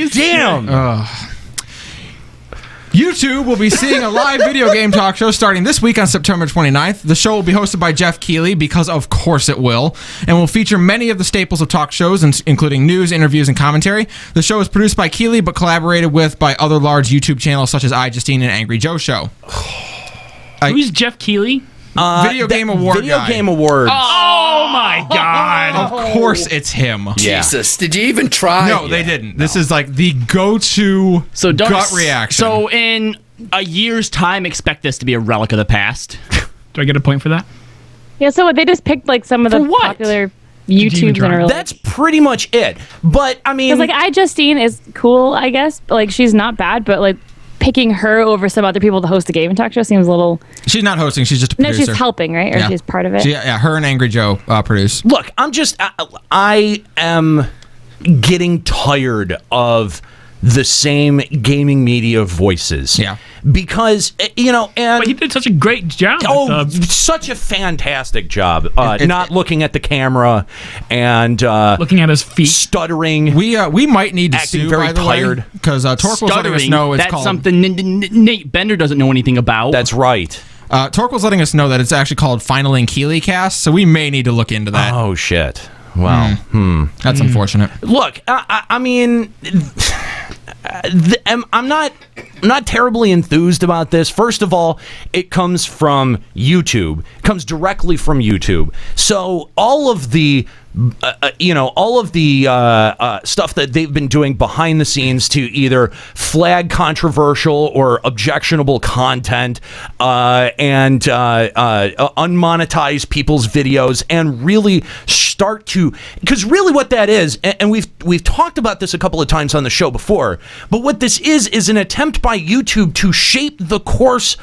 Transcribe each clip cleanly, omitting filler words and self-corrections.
please. Damn. YouTube will be seeing a live video game talk show starting this week on September 29th. The show will be hosted by Jeff Keighley, because of course it will, and will feature many of the staples of talk shows, including news, interviews, and commentary. The show is produced by Keighley, but collaborated with by other large YouTube channels such as iJustine and Angry Joe Show. Who's Jeff Keighley? Video Game Award Video guy. Game Awards. Oh my God. Of course it's him. Yeah. Jesus, did you even try? No, they didn't. This is like the go-to gut reaction. So in a year's time, expect this to be a relic of the past. Do I get a point for that? Yeah, so they just picked like some of the popular YouTubes that are like... That's pretty much it. But, I mean... Because like iJustine is cool, I guess. But, like, she's not bad, but like picking her over some other people to host a game and talk show seems a little... She's not hosting, she's just a producer. No, she's helping, right? Or she's part of it? Yeah, her and Angry Joe produce. Look, I am getting tired of the same gaming media voices. Yeah. Because, and... But he did such a great job. Such a fantastic job. Not looking at the camera and... looking at his feet. Stuttering. We might need to acting sue, very by the tired. way, because Torque was letting us know it's that's called... something Nate Bender doesn't know anything about. That's right. Torque was letting us know that it's actually called Finaling Keighley Cast, so we may need to look into that. Oh, shit. Well, That's unfortunate. Look, I mean... I'm not terribly enthused about this. First of all, it comes from YouTube. It comes directly from YouTube. So all of the stuff that they've been doing behind the scenes to either flag controversial or objectionable content and unmonetize people's videos and really start to, because really what that is, and we've talked about this a couple of times on the show before, but what this is an attempt by YouTube to shape the course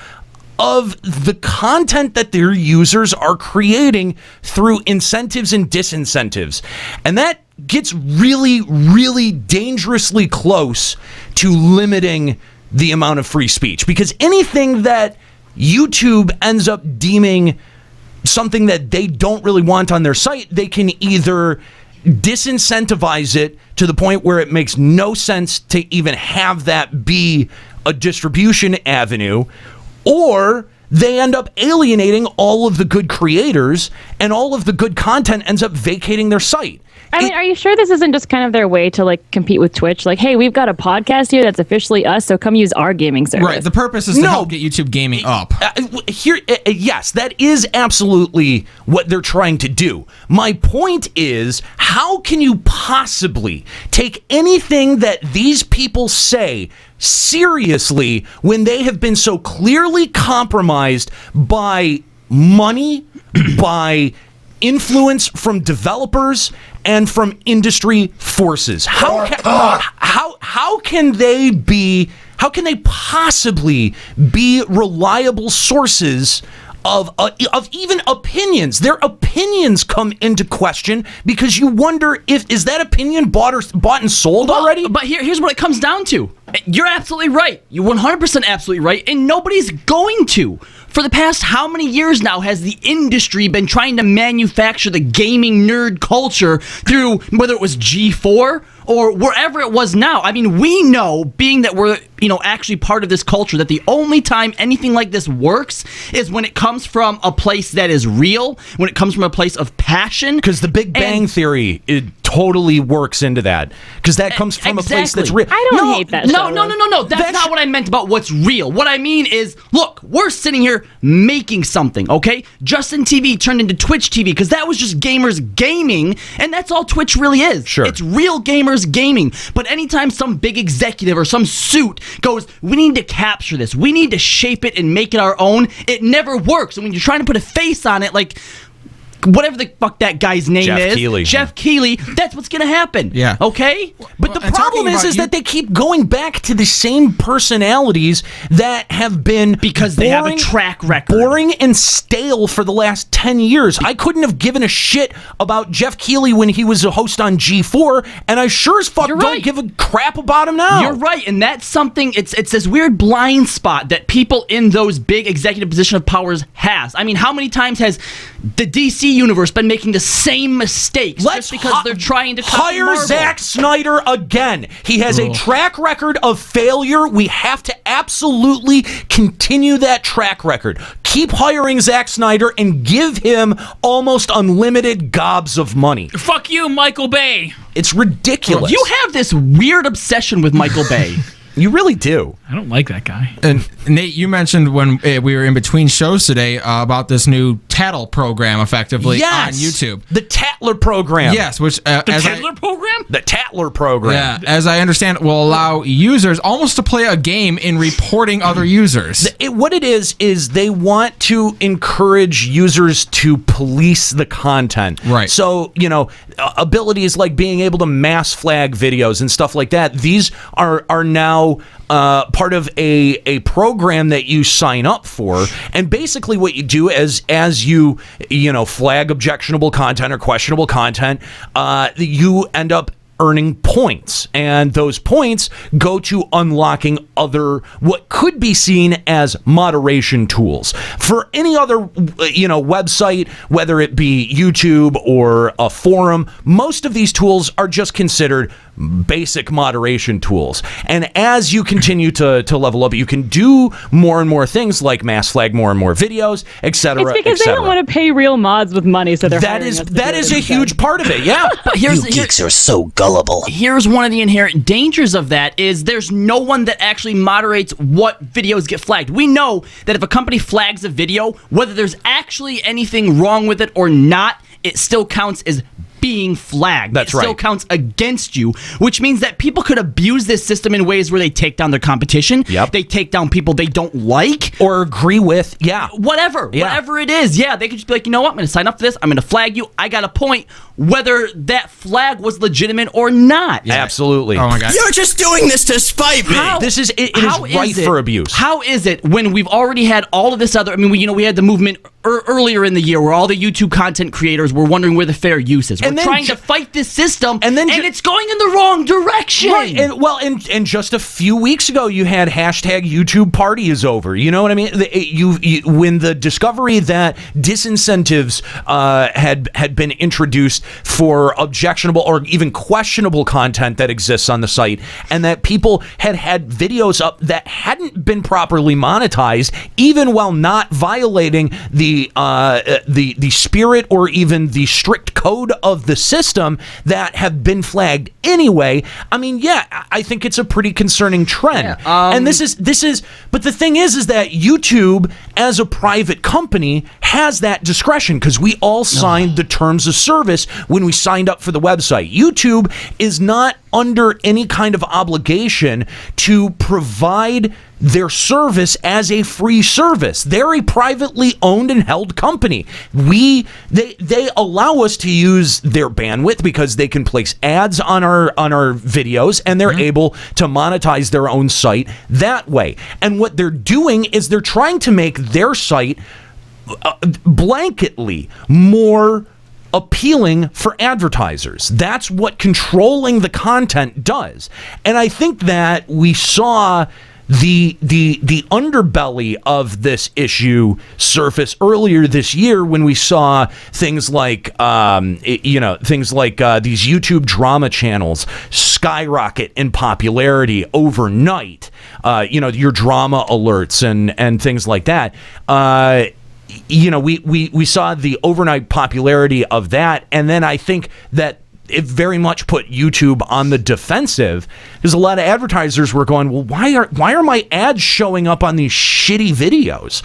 of the content that their users are creating through incentives and disincentives. And that gets really, really dangerously close to limiting the amount of free speech. Because anything that YouTube ends up deeming something that they don't really want on their site, they can either disincentivize it to the point where it makes no sense to even have that be a distribution avenue, or they end up alienating all of the good creators, and all of the good content ends up vacating their site. I mean, are you sure this isn't just kind of their way to like compete with Twitch? Like, hey, we've got a podcast here that's officially us, so come use our gaming service. Right. The purpose is to help get YouTube gaming up. Yes, that is absolutely what they're trying to do. My point is, how can you possibly take anything that these people say seriously when they have been so clearly compromised by money, by influence from developers, and from industry forces? How can they possibly be reliable sources of even opinions? Their opinions come into question because you wonder is that opinion bought and sold already? But here's what it comes down to. You're absolutely right. You're 100% absolutely right, and nobody's going to. For the past how many years now has the industry been trying to manufacture the gaming nerd culture through whether it was G4 or wherever it was now? I mean, we know, being that we're, actually part of this culture, that the only time anything like this works is when it comes from a place that is real, when it comes from a place of passion. Because the Big Bang Theory, it totally works into that. Because that comes from a place that's real. I don't hate that show. No. That's not what I meant about what's real. What I mean is, look, we're sitting here making something, okay? Justin TV turned into Twitch TV because that was just gamers gaming, and that's all Twitch really is. Sure. It's real gamers gaming. But anytime some big executive or some suit goes, we need to capture this, we need to shape it and make it our own, it never works. And when you're trying to put a face on it, like whatever the fuck that guy's name is, Jeff Keighley, that's what's gonna happen. Yeah. Okay? But the problem is that they keep going back to the same personalities that have been because they have a track record. Boring and stale for the last 10 years. I couldn't have given a shit about Jeff Keighley when he was a host on G4, and I sure as fuck don't give a crap about him now. You're right, and that's something, it's this weird blind spot that people in those big executive position of powers has. I mean, how many times has the DC universe been making the same mistakes just because they're trying to copy hire Marvel. Zack Snyder again. He has a track record of failure. We have to absolutely continue that track record. Keep hiring Zack Snyder and give him almost unlimited gobs of money. Fuck you, Michael Bay. It's ridiculous. You have this weird obsession with Michael Bay. You really do. I don't like that guy. And Nate, you mentioned when we were in between shows today about this new Tattler program, effectively on YouTube. The Tattler program. Yes, which The Tattler program? The Tattler program. Yeah, as I understand, it will allow users almost to play a game in reporting other users. What it is they want to encourage users to police the content. Right. So, abilities like being able to mass flag videos and stuff like that, these are now part of a program that you sign up for, and basically what you do is as you flag objectionable content or questionable content, you end up earning points, and those points go to unlocking other what could be seen as moderation tools. For any other website, whether it be YouTube or a forum, most of these tools are just considered basic moderation tools. And as you continue to level up, you can do more and more things like mass flag more and more videos, etc. It's because they don't want to pay real mods with money, so they're that is a huge part of it. Yeah. But You geeks are so gullible. Here's one of the inherent dangers of that is there's no one that actually moderates what videos get flagged. We know that if a company flags a video, whether there's actually anything wrong with it or not, it still counts as being flagged. That's it still right. counts against you, which means that people could abuse this system in ways where they take down their competition. Yep. They take down people they don't like. Or agree with. Yeah. Whatever it is. Yeah, they could just be like, you know what? I'm going to sign up for this. I'm going to flag you. I got a point, whether that flag was legitimate or not. Yeah. Absolutely. Oh my God. You're just doing this to spite me. It is rife for abuse. How is it when we've already had all of this other? I mean, we had the movement earlier in the year where all the YouTube content creators were wondering where the fair use is. We're And then trying to fight this system, and it's going in the wrong direction. Right, and just a few weeks ago, you had hashtag YouTube Party is over. You know what I mean? When the discovery that disincentives had been introduced for objectionable or even questionable content that exists on the site, and that people had videos up that hadn't been properly monetized, even while not violating the spirit or even the strict code of the system, that have been flagged anyway. I mean, yeah, I think it's a pretty concerning trend. Yeah, and this is, but the thing is that YouTube, as a private company, has that discretion because we all signed the terms of service when we signed up for the website. YouTube is not under any kind of obligation to provide their service as a free service. They're a privately owned and held company. They allow us to use their bandwidth because they can place ads on our videos, and they're able to monetize their own site that way. And what they're doing is they're trying to make their site blanketly more appealing for advertisers. That's what controlling the content does. And I think that we saw the underbelly of this issue surface earlier this year when we saw things like these YouTube drama channels skyrocket in popularity overnight. Your drama alerts and things like that. We saw the overnight popularity of that, and then I think that it very much put YouTube on the defensive because a lot of advertisers were going, well, why are my ads showing up on these shitty videos?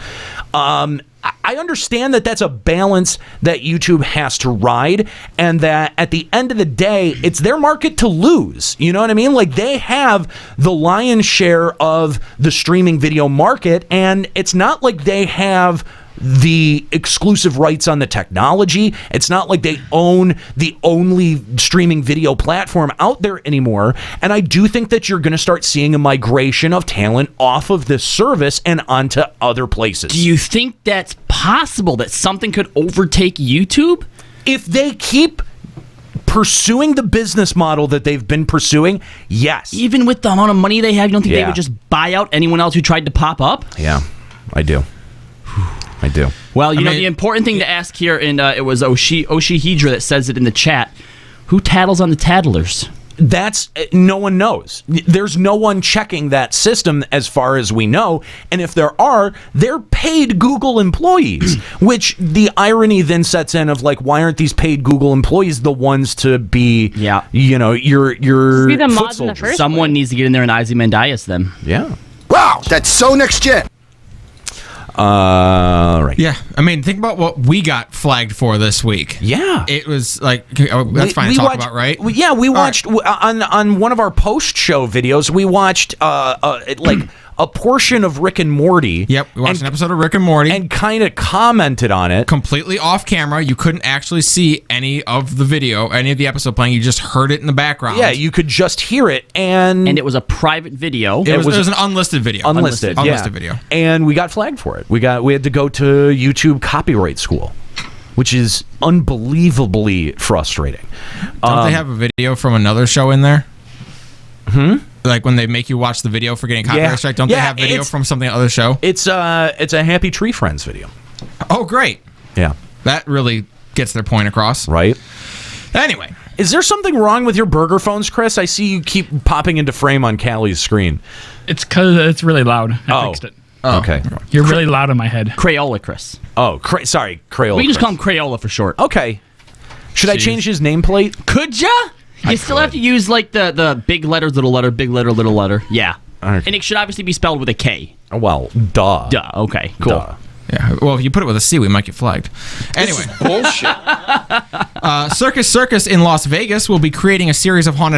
I understand that that's a balance that YouTube has to ride, and that at the end of the day, it's their market to lose. You know what I mean? Like, they have the lion's share of the streaming video market, and it's not like they have the exclusive rights on the technology. It's not like they own the only streaming video platform out there anymore. And I do think that you're going to start seeing a migration of talent off of this service and onto other places. Do you think that's possible, that something could overtake YouTube? If they keep pursuing the business model that they've been pursuing, yes. Even with the amount of money they have, you don't think they would just buy out anyone else who tried to pop up? Yeah, I do. I do. Well, you know, mean, the important thing to ask here, and it was Oshihedra that says it in the chat. Who tattles on the tattlers? That's no one knows. There's no one checking that system as far as we know. And if there are, they're paid Google employees, which the irony then sets in of like, why aren't these paid Google employees the ones to be, you know, your Be the foot mods in the soldiers? first Someone needs to get in there and Ozymandias them. Yeah. Wow, that's so next gen. Right. Yeah, I mean, think about what we got flagged for this week. Yeah. It was like, that's fine to talk about, right? We watched on one of our post-show videos. We watched like a portion of Rick and Morty. Yep, we watched an episode of Rick and Morty. And kind of commented on it. Completely off camera. You couldn't actually see any of the video, any of the episode playing. You just heard it in the background. Yeah, you could just hear it. And it was a private video. It was an unlisted video. Unlisted video. And we got flagged for it. We had to go to YouTube copyright school, which is unbelievably frustrating. Don't they have a video from another show in there? Like when they make you watch the video for getting copyright strike, don't they have video from something other show? It's a Happy Tree Friends video. Oh, great. Yeah. That really gets their point across. Right. Anyway. Is there something wrong with your burger phones, Chris? I see you keep popping into frame on Callie's screen. It's because it's really loud. I fixed it. Oh. Okay. You're really loud in my head. Crayola, Chris. Oh, sorry, Crayola. We can just Chris. call him Crayola for short. Okay. Should I change his nameplate? Could ya? You still have to use like the big letter, little letter, big letter, little letter. Yeah. Okay. And it should obviously be spelled with a K. Well, duh. Duh. Okay. Cool. Duh. Yeah. Well, if you put it with a C, we might get flagged. Anyway. Bullshit. Circus in Las Vegas will be creating a series of haunted